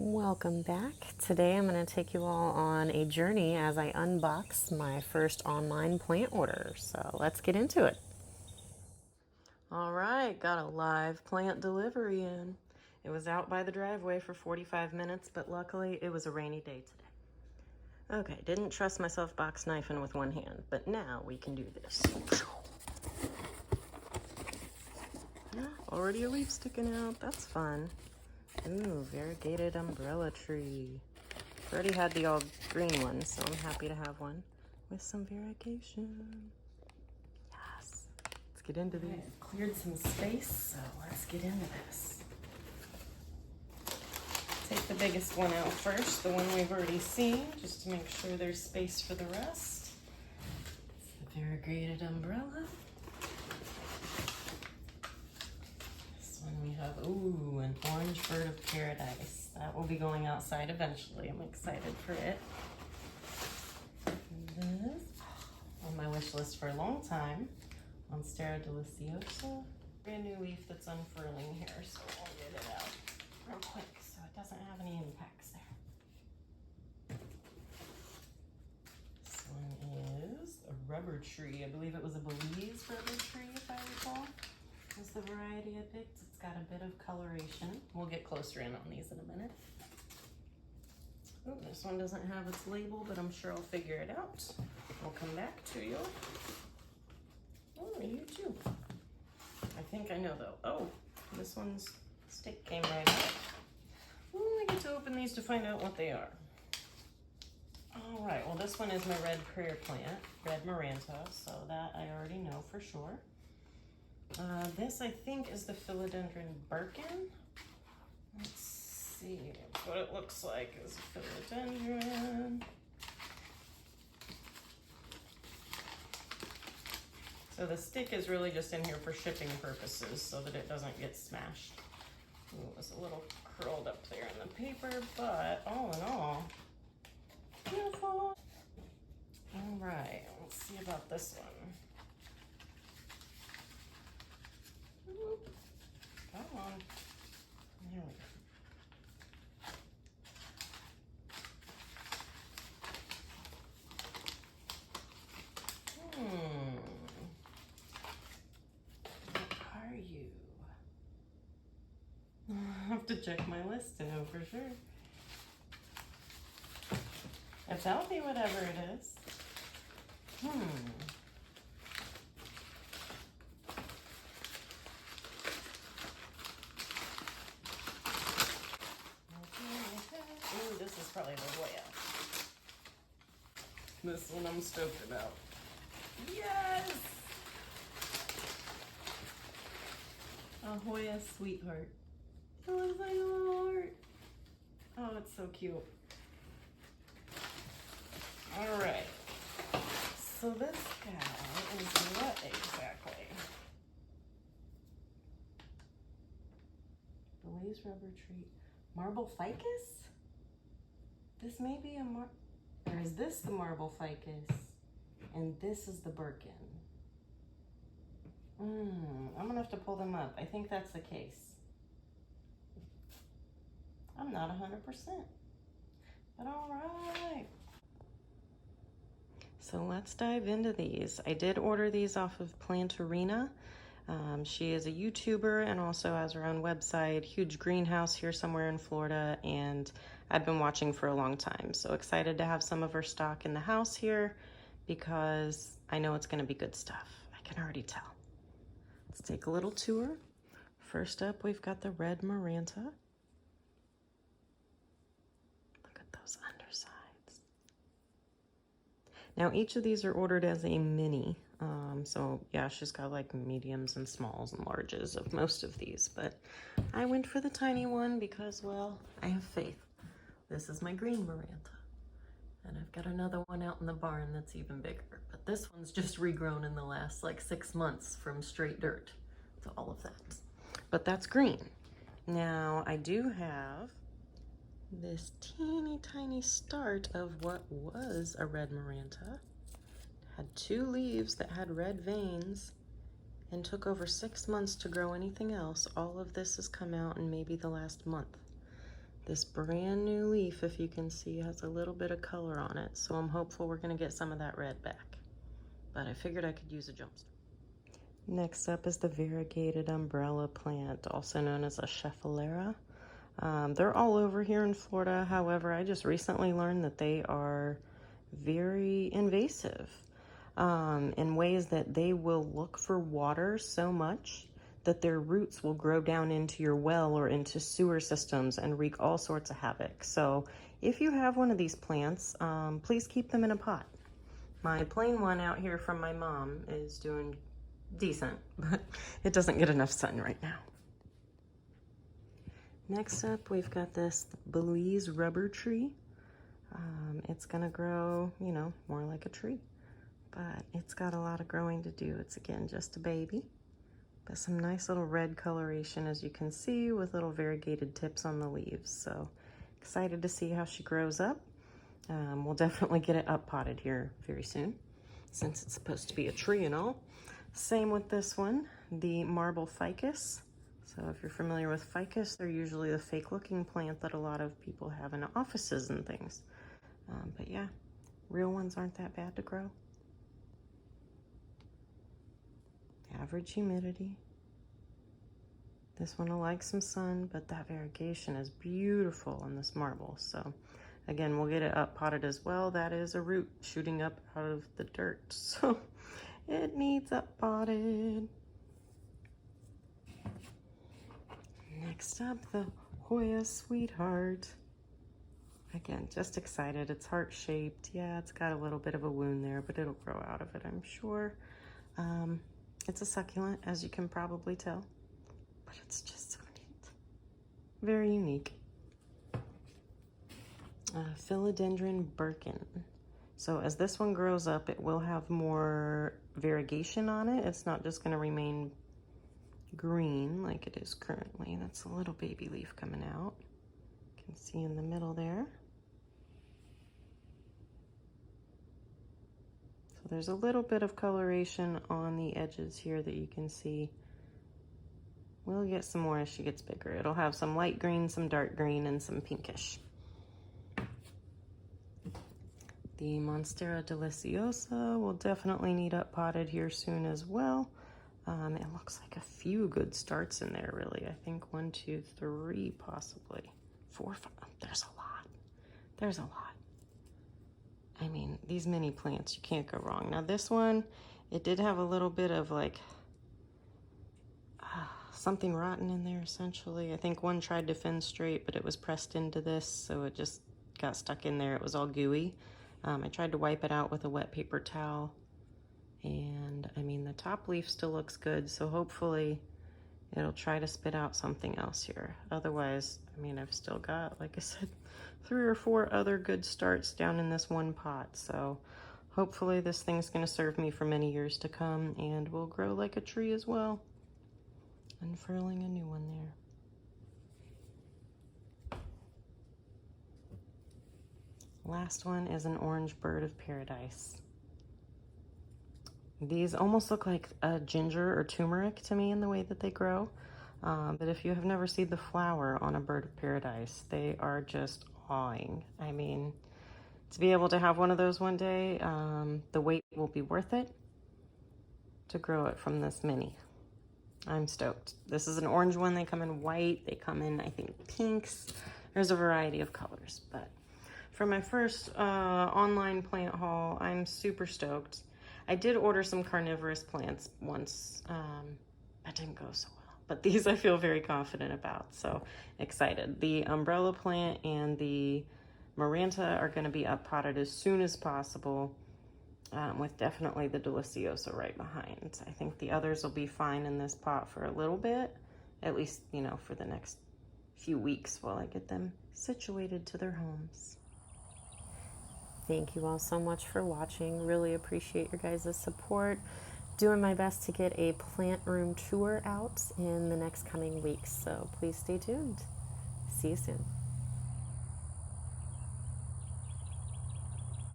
Welcome back. Today I'm going to take you all on a journey as I unbox my first online plant order. So let's get into it. All right, got a live plant delivery in. It was out by the driveway for 45 minutes, but luckily it was a rainy day today. Okay, didn't trust myself box knifing with one hand, but now we can do this. Yeah, already a leaf sticking out. That's fun. Ooh, variegated umbrella tree. Already had the all green one, so I'm happy to have one with some variegation. Yes, let's get into these. I've cleared some space, so let's get into this. Take the biggest one out first, the one we've already seen, just to make sure there's space for the rest. It's the variegated umbrella. We have, ooh, an orange bird of paradise. That will be going outside eventually. I'm excited for it. And this, on my wish list for a long time, Monstera Deliciosa. Brand new leaf that's unfurling here, so I'll get it out real quick so it doesn't have any impacts there. This one is a rubber tree. I believe it was a Belize rubber tree, if I recall. This is the variety I picked. It's got a bit of coloration. We'll get closer in on these in a minute. Oh, this one doesn't have its label, but I'm sure I'll figure it out. We'll come back to you. Oh, you too. I think I know though. Oh, this one's stick came right out. Ooh, I get to open these to find out what they are. All right, well this one is my red prayer plant, red Maranta, so that I already know for sure. This I think is the Philodendron Birkin. Let's see what it looks like is a philodendron. So the stick is really just in here for shipping purposes so that it doesn't get smashed. Ooh, it was a little curled up there in the paper, but all in all, beautiful. All right, let's see about this one. Come on. There we go. What are you? I have to check my list to know for sure. It's healthy, whatever it is. Ooh, this is probably the Hoya. This one I'm stoked about. Yes! A Hoya Sweetheart. It looks like a little heart. Oh, it's so cute. All right. So this guy is what exactly? Belize rubber tree. Marble Ficus? This may be or is this the marble ficus? And this is the Birkin. I'm gonna have to pull them up. I think that's the case. I'm not 100%, but all right. So let's dive into these. I did order these off of Plantarina. She is a YouTuber and also has her own website, huge greenhouse here somewhere in Florida, and I've been watching for a long time. So excited to have some of her stock in the house here because I know it's gonna be good stuff. I can already tell. Let's take a little tour. First up, we've got the red Maranta. Look at those undersides. Now each of these are ordered as a mini. So yeah, she's got like mediums and smalls and larges of most of these, but I went for the tiny one because, well, I have faith. This is my green Maranta. And I've got another one out in the barn that's even bigger, but this one's just regrown in the last like 6 months from straight dirt to all of that. But that's green. Now I do have this teeny tiny start of what was a red Maranta. Had 2 leaves that had red veins and took over 6 months to grow anything else. All of this has come out in maybe the last month. This brand new leaf, if you can see, has a little bit of color on it, so I'm hopeful we're gonna get some of that red back. But I figured I could use a jumpstart. Next up is the variegated umbrella plant, also known as a Schefflera. They're all over here in Florida. However, I just recently learned that they are very invasive in ways that they will look for water so much that their roots will grow down into your well or into sewer systems and wreak all sorts of havoc. So if you have one of these plants, please keep them in a pot. My plain one out here from my mom is doing decent, but it doesn't get enough sun right now. Next up, we've got this Belize rubber tree. It's gonna grow, you know, more like a tree, but it's got a lot of growing to do. It's, again, just a baby, but some nice little red coloration, as you can see, with little variegated tips on the leaves. So excited to see how she grows up. We'll definitely get it up potted here very soon, since it's supposed to be a tree and all. Same with this one, the marble ficus. So if you're familiar with ficus, they're usually the fake looking plant that a lot of people have in offices and things. But yeah, real ones aren't that bad to grow. Average humidity. This one will like some sun, but that variegation is beautiful on this marble. So again, we'll get it up potted as well. That is a root shooting up out of the dirt, so it needs up potted. Next up, the Hoya Sweetheart. Again, just excited. It's heart-shaped. Yeah, it's got a little bit of a wound there, but it'll grow out of it, I'm sure. It's a succulent, as you can probably tell, but it's just so neat. Very unique. Philodendron Birkin. So as this one grows up, it will have more variegation on it. It's not just going to remain green like it is currently. That's a little baby leaf coming out. You can see in the middle there. So there's a little bit of coloration on the edges here that you can see. We'll get some more as she gets bigger. It'll have some light green, some dark green, and some pinkish. The Monstera Deliciosa will definitely need up potted here soon as well. It looks like a few good starts in there, really. I think 1, 2, 3, possibly 4, 5. There's a lot. There's a lot. I mean, these mini plants, you can't go wrong. Now this one, it did have a little bit of like something rotten in there, essentially. I think one tried to fenestrate, but it was pressed into this, so it just got stuck in there. It was all gooey. I tried to wipe it out with a wet paper towel, and I mean, the top leaf still looks good, so hopefully it'll try to spit out something else here. Otherwise, I mean, I've still got, like I said, 3 or 4 other good starts down in this one pot, so hopefully this thing's gonna serve me for many years to come and will grow like a tree as well. Unfurling a new one there. Last one is an orange bird of paradise. These almost look like a ginger or turmeric to me in the way that they grow. But if you have never seen the flower on a bird of paradise, they are just awing. I mean, to be able to have one of those one day, the wait will be worth it to grow it from this mini. I'm stoked. This is an orange one. They come in white. They come in, I think, pinks. There's a variety of colors, but for my first online plant haul, I'm super stoked. I did order some carnivorous plants once. That didn't go so well, but these I feel very confident about, so excited. The umbrella plant and the Maranta are going to be up potted as soon as possible, with definitely the Deliciosa right behind. I think the others will be fine in this pot for a little bit, at least, you know, for the next few weeks while I get them situated to their homes. Thank you all so much for watching. Really appreciate your guys' support. Doing my best to get a plant room tour out in the next coming weeks, so please stay tuned. See you soon.